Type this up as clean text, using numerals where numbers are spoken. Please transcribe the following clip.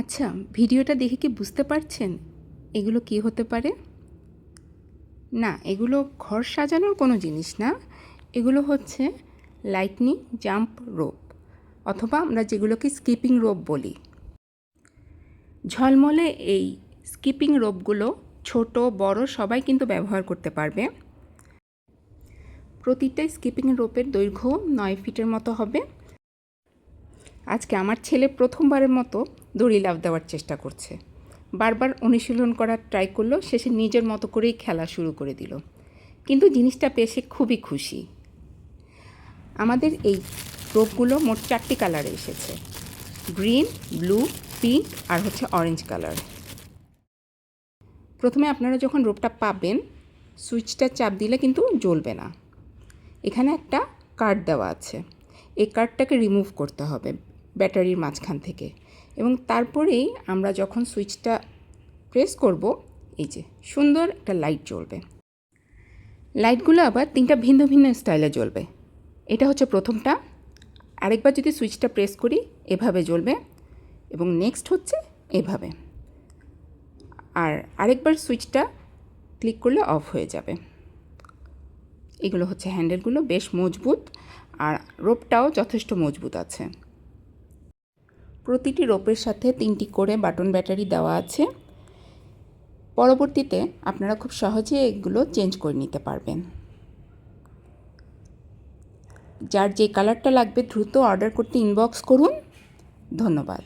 আচ্ছা, ভিডিওটা দেখে কি বুঝতে পারছেন এগুলো কি হতে পারে? না, এগুলো ঘর সাজানোর কোনো জিনিস না। এগুলো হচ্ছে লাইটনিং জাম্প রোপ, অথবা আমরা যেগুলোকে স্কিপিং রোপ বলি। ঝলমলে এই স্কিপিং রোপগুলো ছোট বড় সবাই কিন্তু ব্যবহার করতে পারবে। প্রতিটা স্কিপিং রোপের দৈর্ঘ্য 9 ফিটের মতো হবে। আজকে আমার ছেলে প্রথমবারের মতো দড়ি লাফ দেওয়ার চেষ্টা করছে। বারবার অনুশীলন করার ট্রাই করলো, শেষে নিজের মতো করেই খেলা শুরু করে দিল। কিন্তু জিনিসটা পেয়ে সে খুবই খুশি। আমাদের এই রোপগুলো মোট 4টি কালারে এসেছে: গ্রিন, ব্লু, পিঙ্ক আর হচ্ছে অরেঞ্জ কালার। প্রথমে আপনারা যখন রোপটা পাবেন, সুইচটা চাপ দিলে কিন্তু জ্বলবে না। এখানে একটা কার্ড দেওয়া আছে, এই কার্ডটাকে রিমুভ করতে হবে ব্যাটারির মাঝখান থেকে, এবং তারপরেই আমরা যখন সুইচটা প্রেস করব, এই যে সুন্দর একটা লাইট জ্বলবে। লাইটগুলো আবার 3টা ভিন্ন ভিন্ন স্টাইলে জ্বলবে। এটা হচ্ছে প্রথমটা। আরেকবার যদি সুইচটা প্রেস করি এভাবে জ্বলবে, এবং নেক্সট হচ্ছে এভাবে। আর আরেকবার সুইচটা ক্লিক করলে অফ হয়ে যাবে। এগুলো হচ্ছে হ্যান্ডেলগুলো, বেশ মজবুত, আর রোপটাও যথেষ্ট মজবুত আছে। প্রতিটি রোপের সাথে 3টি করে বাটন ব্যাটারি দেওয়া আছে। পরবর্তীতে আপনারা খুব সহজে এগুলো চেঞ্জ করে নিতে পারবেন। যার যে কালারটা লাগবে দ্রুত অর্ডার করতে ইনবক্স করুন। ধন্যবাদ।